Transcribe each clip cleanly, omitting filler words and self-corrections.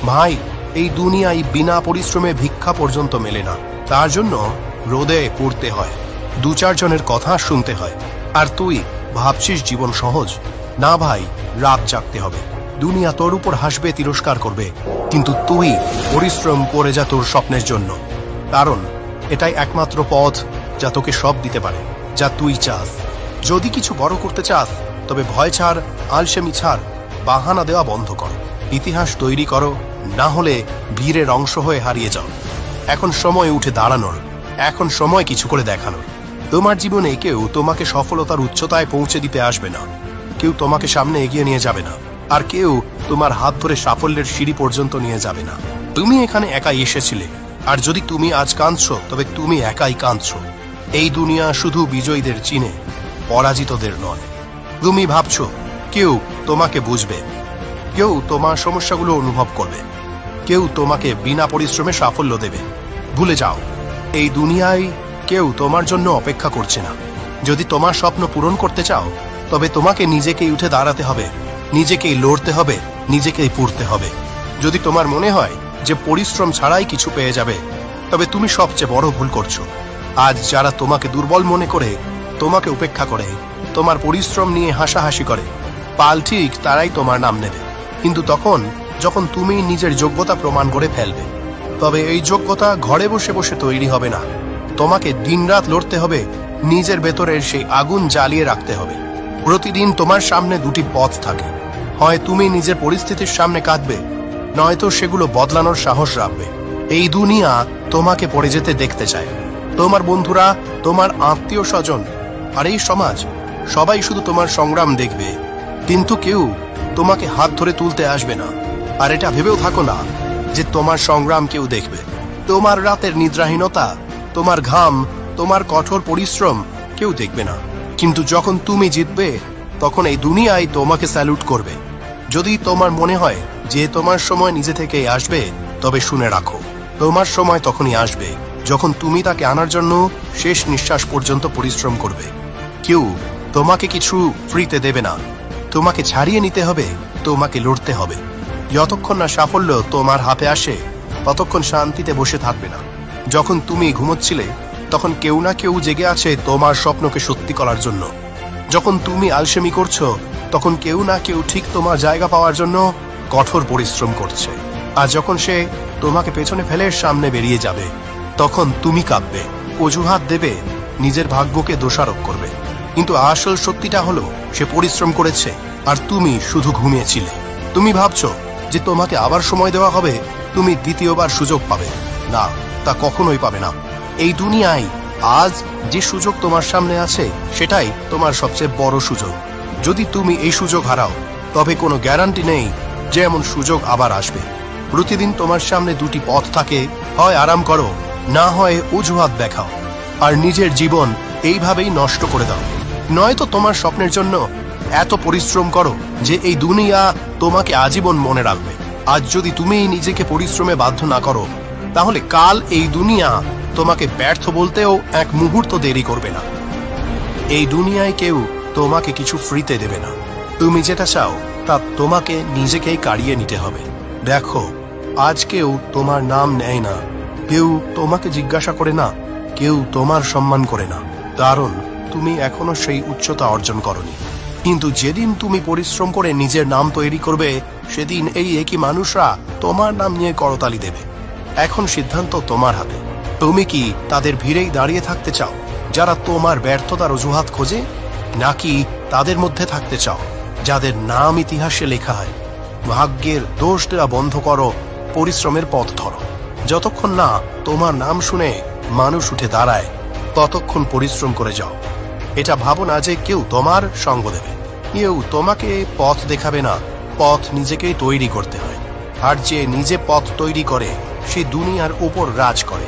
ভাই, এই দুনিয়ায় বিনা পরিশ্রমে ভিক্ষা পর্যন্ত মেলে না। তার জন্য রোদে পড়তে হয়, 2-4 জনের কথা শুনতে হয়। আর তুই ভাবছিস জীবন সহজ? না ভাই, রাত জাগতে হবে। দুনিয়া তোর উপর হাসবে, তিরস্কার করবে, কিন্তু তুই পরিশ্রম করে যা তোর স্বপ্নের জন্য। কারণ এটাই একমাত্র পথ যা তোকে সব দিতে পারে যা তুই চাস। যদি কিছু বড় করতে চাস তবে ভয় ছাড়, আলসেমি ছাড়, বাহানা দেওয়া বন্ধ করো, ইতিহাস তৈরি করো, না হলে ভিড়ের অংশ হয়ে হারিয়ে যাও। এখন সময় উঠে দাঁড়ানোর, এখন সময় কিছু করে দেখানোর। তোমার জীবনে কেউ তোমাকে সফলতার উচ্চতায় পৌঁছে দিতে আসবে না, কেউ তোমাকে সামনে এগিয়ে নিয়ে যাবে না, আর কেউ তোমার হাত ধরে সাফল্যের সিঁড়ি পর্যন্ত নিয়ে যাবে না। তুমি এখানে একাই এসেছিলে, আর যদি তুমি আজ কাঁদছো তবে তুমি একাই কাঁদছো। এই দুনিয়া শুধু বিজয়ীদের চিনে, পরাজিতদের নয়। তুমি ভাবছো কেউ তোমাকে বুঝবে, কেউ তোমার সমস্যাগুলো অনুভব করবে, কেউ তোমাকে বিনা পরিশ্রমে সাফল্য দেবে। ভুলে যাও, এই দুনিয়ায় কেউ তোমার জন্য অপেক্ষা করছে না। যদি তোমার স্বপ্ন পূরণ করতে চাও তবে তোমাকে নিজেকেই উঠে দাঁড়াতে হবে, নিজেকেই লড়তে হবে, নিজেকেই পড়তে হবে। যদি তোমার মনে হয় যে পরিশ্রম ছাড়াই কিছু পেয়ে যাবে, তবে তুমি সবচেয়ে বড় ভুল করছো। আজ যারা তোমাকে দুর্বল মনে করে, তোমাকে উপেক্ষা করে, তোমার পরিশ্রম নিয়ে হাসাহাসি করে, পাল ঠিক তারাই তোমার নাম নেবে। কিন্তু তখন যখন তুমি নিজের যোগ্যতা প্রমাণ করে ফেলবে, তবে এই যোগ্যতা ঘরে বসে বসে তৈরি হবে না। তোমাকে দিনরাত লড়তে হবে, নিজের ভেতরের সেই আগুন জ্বালিয়ে রাখতে হবে। প্রতিদিন তোমার সামনে 2টি পথ থাকে, হয় তুমি নিজের পরিস্থিতির সামনে কাঁদবে, নয়তো সেগুলো বদলানোর সাহস রাখবে। এই দুনিয়া তোমাকে পড়ে যেতে দেখতে চায়। তোমার বন্ধুরা, তোমার আত্মীয় স্বজন আর এই সমাজ সবাই শুধু তোমার সংগ্রাম দেখবে, কিন্তু কেউ তোমাকে হাত ধরে তুলতে আসবে না। আর এটা ভেবেও থাকো না যে তোমার সংগ্রাম কেউ দেখবে। তোমার রাতের নিদ্রাহীনতা, তোমার ঘাম, তোমার কঠোর পরিশ্রম কেউ দেখবে না। কিন্তু যখন তুমি জিতবে, তখন এই দুনিয়ায় তোমাকে স্যালুট করবে। যদি তোমার মনে হয় যে তোমার সময় নিজে থেকেই আসবে, তবে শুনে রাখো, তোমার সময় তখনই আসবে যখন তুমি তাকে আনার জন্য শেষ নিঃশ্বাস পর্যন্ত পরিশ্রম করবে। কেউ তোমাকে কিছু ফ্রিতে দেবে না, তোমাকে ছাড়িয়ে নিতে হবে, তোমাকে লড়তে হবে। যতক্ষণ না সাফল্য তোমার হাতে আসে, ততক্ষণ শান্তিতে বসে থাকবে না। যখন তুমি ঘুমোচ্ছিলে, তখন কেউ না কেউ জেগে আছে তোমার স্বপ্নকে সত্যি করার জন্য। যখন তুমি আলসেমি করছো, তখন কেউ না কেউ ঠিক তোমার জায়গা পাওয়ার জন্য কঠোর পরিশ্রম করছে। আর যখন সে তোমাকে পেছনে ফেলে সামনে বেরিয়ে যাবে, তখন তুমি কাঁদবে, অজুহাত দেবে, নিজের ভাগ্যকে দোষারোপ করবে। কিন্তু আসল সত্যিটা হলো, সে পরিশ্রম করেছে আর তুমি শুধু ঘুমিয়েছিলে। তুমি ভাবছো যে তোমাকে আবার সময় দেওয়া হবে, তুমি দ্বিতীয়বার সুযোগ পাবে। না, তা কখনোই পাবে না। এই দুনিয়ায় আজ যে সুযোগ তোমার সামনে আছে, সেটাই তোমার সবচেয়ে বড় সুযোগ। যদি তুমি এই সুযোগ হারাও, তবে কোনো গ্যারান্টি নেই যে এমন সুযোগ আবার আসবে। প্রতিদিন তোমার সামনে 2টি পথ থাকে, হয় আরাম করো, না হয় অজুহাত দেখাও, আর নিজের জীবন এইভাবেই নষ্ট করে দাও। নয়তো তোমার স্বপ্নের জন্য এত পরিশ্রম করো যে এই দুনিয়া তোমাকে আজীবন মনে রাখবে। আজ যদি তুমি নিজেকে পরিশ্রমে বাধ্য না করো, তাহলে কাল এই দুনিয়া তোমাকে ব্যর্থ বলতেও এক মুহূর্ত দেরি করবে না। এই দুনিয়ায় কেউ তোমাকে কিছু ফ্রিতে দেবে না। তুমি যেটা চাও তা তোমাকে নিজেকেই কাড়িয়ে নিতে হবে। দেখো, আজ কেউ তোমার নাম নেয় না, কেউ তোমাকে জিজ্ঞাসা করে না, কেউ তোমার সম্মান করে না, কারণ তুমি এখনো সেই উচ্চতা অর্জন করনি। কিন্তু যেদিন তুমি পরিশ্রম করে নিজের নাম তৈরি করবে, সেদিন এই একই মানুষরা তোমার নাম নিয়ে করতালি দেবে। এখন সিদ্ধান্ত তোমার হাতে। তুমি কি তাদের ভিড়েই দাঁড়িয়ে থাকতে চাও যারা তোমার ব্যর্থতার অজুহাত খোঁজে, নাকি তাদের মধ্যে থাকতে চাও যাদের নাম ইতিহাসে লেখা হয়? ভাগ্যের দোষ দেওয়া বন্ধ করো, পরিশ্রমের পথ ধরো। যতক্ষণ না তোমার নাম শুনে মানুষ উঠে দাঁড়ায়, ততক্ষণ পরিশ্রম করে যাও। এটা ভাবো না যে কেউ তোমার সঙ্গ দেবে, কেউ তোমাকে পথ দেখাবে না। পথ নিজেকেই তৈরি করতে হয়, আর যে নিজে পথ তৈরি করে সে দুনিয়ার উপর রাজ করে।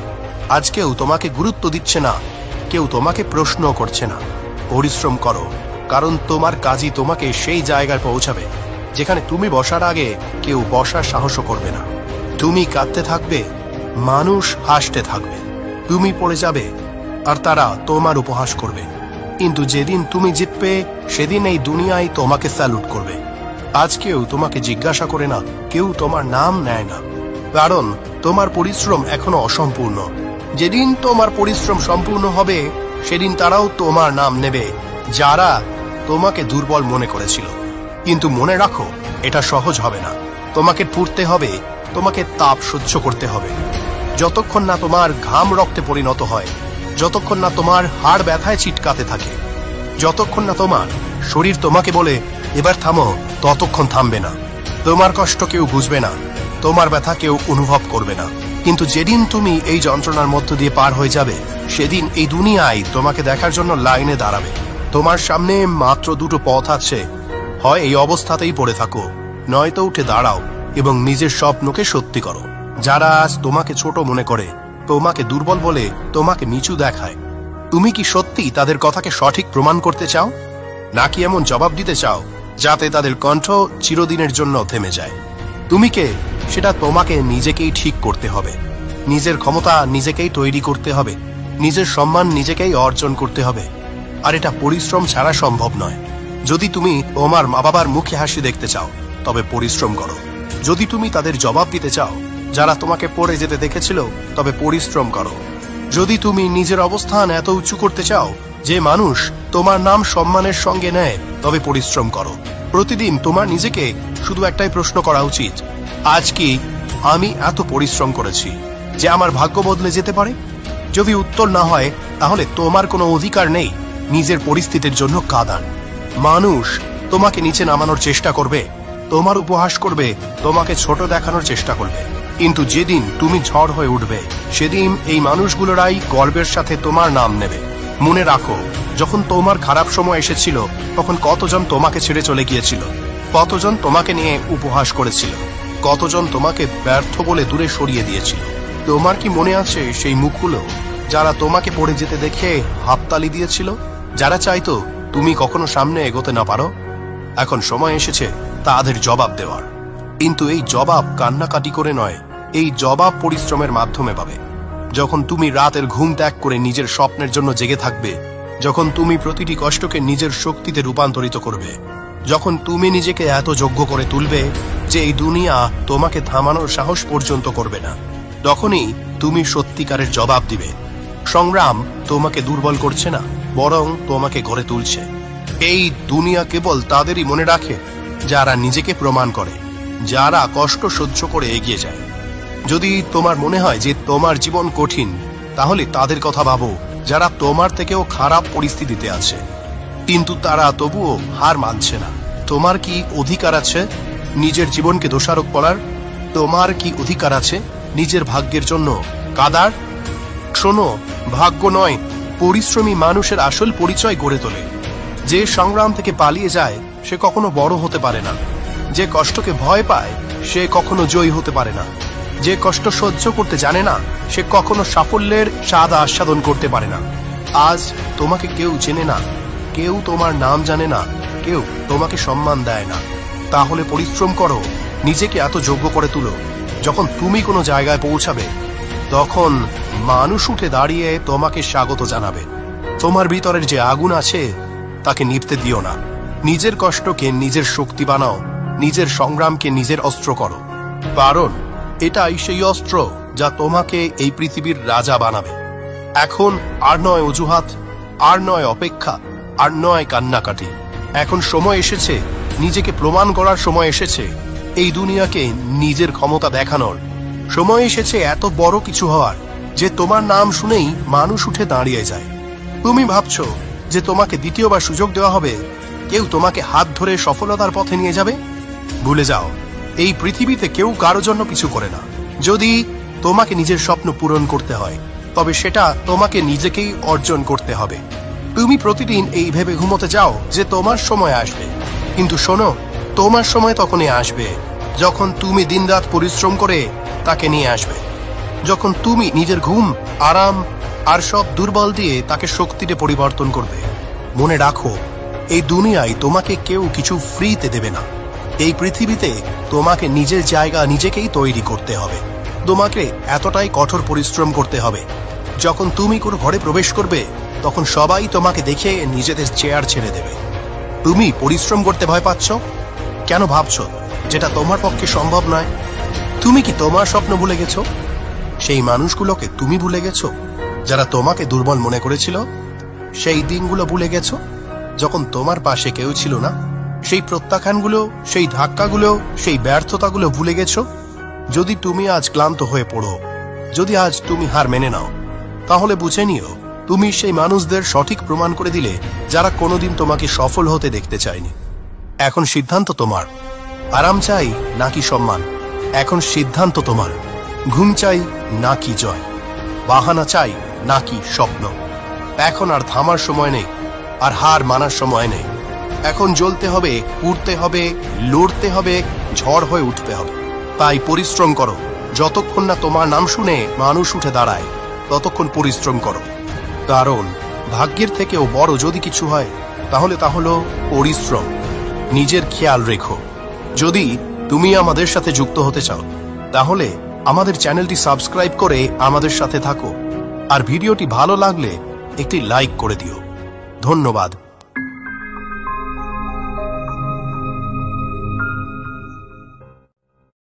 আজ কেউ তোমাকে গুরুত্ব দিচ্ছে না, কেউ তোমাকে প্রশ্ন করছে না। পরিশ্রম করো, কারণ তোমার কাজই তোমাকে সেই জায়গায় পৌঁছাবে যেখানে তুমি বসার আগে কেউ বসার সাহসও করবে না। তুমি কাঁদতে থাকবে, মানুষ হাসতে থাকবে। তুমি পড়ে যাবে আর তারা তোমার উপহাস করবে। কিন্তু যেদিন তুমি জিতবে, সেদিন এই দুনিয়ায় তোমাকে স্যালুট করবে। আজ কেউ তোমাকে জিজ্ঞাসা করে না, কেউ তোমার নাম নেয় না, কারণ তোমার পরিশ্রম এখনো অসম্পূর্ণ। যেদিন তোমার পরিশ্রম সম্পূর্ণ হবে সেদিন তারাও তোমার নাম নেবে, যারা তোমাকে দুর্বল মনে করেছিল। কিন্তু মনে রাখো, এটা সহজ হবে না। তোমাকে পড়তে হবে, তোমাকে তাপ সহ্য করতে হবে। যতক্ষণ না তোমার ঘাম রক্তে পরিণত হয়, যতক্ষণ না তোমার হাড় ব্যথায় ছিটকাতে থাকে, যতক্ষণ না তোমার শরীর তোমাকে বলে এবার থামো, ততক্ষণ থামবে না। তোমার কষ্ট কেউ বুঝবে না, তোমার ব্যথা কেউ অনুভব করবে না। কিন্তু যেদিন তুমি এই যন্ত্রণার মধ্য দিয়ে পার হয়ে যাবে, সেদিন এই দুনিয়ায় তোমাকে দেখার জন্য লাইনে দাঁড়াবে। তোমার সামনে মাত্র দুটো পথ আছে, হয় এই অবস্থাতেই পড়ে থাকো, নয়তো উঠে দাঁড়াও এবং নিজের স্বপ্নকে সত্যি করো। যারা আজ তোমাকে ছোট মনে করে, তোমাকে দুর্বল বলে, তোমাকে নিচু দেখায়, তুমি কি সত্যি তাদের কথাকে সঠিক প্রমাণ করতে চাও, নাকি এমন জবাব দিতে চাও যাতে তাদের কণ্ঠ চিরদিনের জন্য থেমে যায়? তুমি কে, সেটা তোমাকে নিজেকেই ঠিক করতে হবে। নিজের ক্ষমতা নিজেকেই তৈরি করতে হবে, নিজের সম্মান নিজেকেই অর্জন করতে হবে। আর এটা পরিশ্রম ছাড়া সম্ভব নয়। যদি তুমি তোমার মা বাবার মুখে হাসি দেখতে চাও, তবে পরিশ্রম করো। যদি তুমি তাদের জবাব দিতে চাও যারা তোমাকে পড়ে যেতে দেখেছিল, তবে পরিশ্রম করো। যদি তুমি নিজের অবস্থান এত উঁচু করতে চাও যে মানুষ তোমার নাম সম্মানের সঙ্গে নেয়, তবে পরিশ্রম করো। প্রতিদিন তোমার নিজেকে শুধু একটাই প্রশ্ন করা উচিত, আজ কি আমি এত পরিশ্রম করেছি যে আমার ভাগ্য বদলে যেতে পারে? যদি উত্তর না হয়, তাহলে তোমার কোনো অধিকার নেই নিজের পরিস্থিতির জন্য কাঁদার। মানুষ তোমাকে নিচে নামানোর চেষ্টা করবে, তোমার উপহাস করবে, তোমাকে ছোট দেখানোর চেষ্টা করবে। কিন্তু যেদিন তুমি ঝড় হয়ে উঠবে, সেদিন এই মানুষগুলোরাই গর্বের সাথে তোমার নাম নেবে। মনে রাখো, যখন তোমার খারাপ সময় এসেছিল, তখন কতজন তোমাকে ছেড়ে চলে গিয়েছিল, কতজন তোমাকে নিয়ে উপহাস করেছিল, কতজন তোমাকে ব্যর্থ বলে দূরে সরিয়ে দিয়েছিল। তোমার কি মনে আছে সেই মুখগুলো, যারা তোমাকে পড়ে যেতে দেখে হাততালি দিয়েছিল, যারা চাইতো তুমি কখনো সামনে এগোতে না পারো? এখন সময় এসেছে তাদের জবাব দেওয়ার। কিন্তু এই জবাব কান্নাকাটি করে নয়, এই জবাব পরিশ্রমের মাধ্যমে পাবে। যখন তুমি রাতের ঘুম ত্যাগ করে নিজের স্বপ্নের জন্য জেগে থাকবে, যখন তুমি প্রতিটি কষ্টকে নিজের শক্তিতে রূপান্তরিত করবে, যখন তুমি নিজেকে এত যোগ্য করে তুলবে যে এই দুনিয়া তোমাকে থামানোর সাহস পর্যন্ত করবে না, তখনই তুমি সত্যিকারের জবাব দিবে। সংগ্রাম তোমাকে দুর্বল করছে না, বরং তোমাকে গড়ে তুলছে। এই দুনিয়া কেবল তাদেরই মনে রাখে যারা নিজেকে প্রমাণ করে, যারা কষ্ট সহ্য করে এগিয়ে যায়। যদি তোমার মনে হয় যে তোমার জীবন কঠিন, তাহলে তাদের কথা ভাবো যারা তোমার থেকেও খারাপ পরিস্থিতিতে আছে, কিন্তু তারা তবুও হার মানছে না। তোমার কি অধিকার আছে নিজের জীবনকে দোষারোপ করার? তোমার কি অধিকার আছে নিজের ভাগ্যের জন্য কাদার? শোনো, ভাগ্য নয়, পরিশ্রমী মানুষের আসল পরিচয় গড়ে তোলে। যে সংগ্রাম থেকে পালিয়ে যায় সে কখনো বড় হতে পারে না। যে কষ্টকে ভয় পায় সে কখনো জয়ী হতে পারে না। যে কষ্ট সহ্য করতে জানে না সে কখনো সাফল্যের স্বাদ আস্বাদন করতে পারে না। আজ তোমাকে কেউ চেনে না, কেউ তোমার নাম জানে না, কেউ তোমাকে সম্মান দেয় না। তাহলে পরিশ্রম করো, নিজেকে এত যোগ্য করে তুলো। যখন তুমি কোনো জায়গায় পৌঁছাবে, তখন মানুষ উঠে দাঁড়িয়ে তোমাকে স্বাগত জানাবে। তোমার ভিতরের যে আগুন আছে তাকে নিভতে দিও না। নিজের কষ্টকে নিজের শক্তি বানাও, নিজের সংগ্রামকে নিজের অস্ত্র করো, কারণ এটাই সেই অস্ত্র যা তোমাকে এই পৃথিবীর রাজা বানাবে। এখন আর নয় অজুহাত, আর নয় অপেক্ষা, আর নয় কান্নাকাটি। এখন সময় এসেছে নিজেকে প্রমাণ করার, সময় এসেছে এই দুনিয়াকে নিজের ক্ষমতা দেখানোর, সময় এসেছে এত বড় কিছু হওয়ার যে তোমার নাম শুনেই মানুষ উঠে দাঁড়িয়ে যায়। তুমি ভাবছো যে তোমাকে দ্বিতীয়বার সুযোগ দেওয়া হবে, কেউ তোমাকে হাত ধরে সফলতার পথে নিয়ে যাবে? ভুলে যাও, এই পৃথিবীতে কেউ কারো জন্য কিছু করে না। যদি তোমাকে নিজের স্বপ্ন পূরণ করতে হয়, তবে সেটা তোমাকে নিজেকেই অর্জন করতে হবে। তুমি প্রতিদিন এই ভেবে ঘুমোতে যাও যে তোমার সময় আসবে, কিন্তু শোনো, তোমার সময় তখনই আসবে যখন তুমি দিনরাত পরিশ্রম করে তাকে নিয়ে আসবে, যখন তুমি নিজের ঘুম, আরাম আর সব দুর্বল দিয়ে তাকে শক্তিতে পরিবর্তন করবে। মনে রাখো, এই দুনিয়ায় তোমাকে কেউ কিছু ফ্রিতে দেবে না। এই পৃথিবীতে তোমাকে নিজের জায়গা নিজেকেই তৈরি করতে হবে। তোমাকে এতটাই কঠোর পরিশ্রম করতে হবে, যখন তুমি কোনো ঘরে প্রবেশ করবে তখন সবাই তোমাকে দেখে নিজেদের চেয়ার ছেড়ে দেবে। তুমি পরিশ্রম করতে ভয় পাচ্ছ? কেন ভাবছো যেটা তোমার পক্ষে সম্ভব নয়? তুমি কি তোমার স্বপ্ন ভুলে গেছো? সেই মানুষগুলোকে তুমি ভুলে গেছো যারা তোমাকে দুর্বল মনে করেছিল? সেই দিনগুলো ভুলে গেছো যখন তোমার পাশে কেউ ছিল না? সেই প্রত্যাখ্যানগুলো, সেই ধাক্কাগুলো, সেই ব্যর্থতাগুলো ভুলে গেছো? যদি তুমি আজ ক্লান্ত হয়ে পড়ো, যদি আজ তুমি হার মেনে নাও, তাহলে বুঝে নিও তুমি সেই মানুষদের সঠিক প্রমাণ করে দিলে যারা কোনোদিন তোমাকে সফল হতে দেখতে চায়নি। এখন সিদ্ধান্ত তোমার। আরাম চাই নাকি সম্মান? এখন সিদ্ধান্ত তোমার। ঘুম চাই নাকি জয়? বাহানা চাই নাকি স্বপ্ন? এখন আর থামার সময় নেই, আর হার মানার সময় নেই। এখন জ্বলতে হবে, উড়তে হবে, লড়তে হবে, ঝড় হয়ে উঠতে হবে। তাই পরিশ্রম করো। যতক্ষণ না তোমার নাম শুনে মানুষ উঠে দাঁড়ায়, ততক্ষণ পরিশ্রম করো। কারণ ভাগ্যের থেকেও বড় যদি কিছু হয়, তাহলে তা হলো পরিশ্রম। নিজের খেয়াল রেখো। যদি তুমি আমাদের সাথে যুক্ত হতে চাও, তাহলে আমাদের চ্যানেলটি সাবস্ক্রাইব করে আমাদের সাথে থাকো। আর ভিডিওটি ভালো লাগলে একটি লাইক করে দিও। ধন্যবাদ।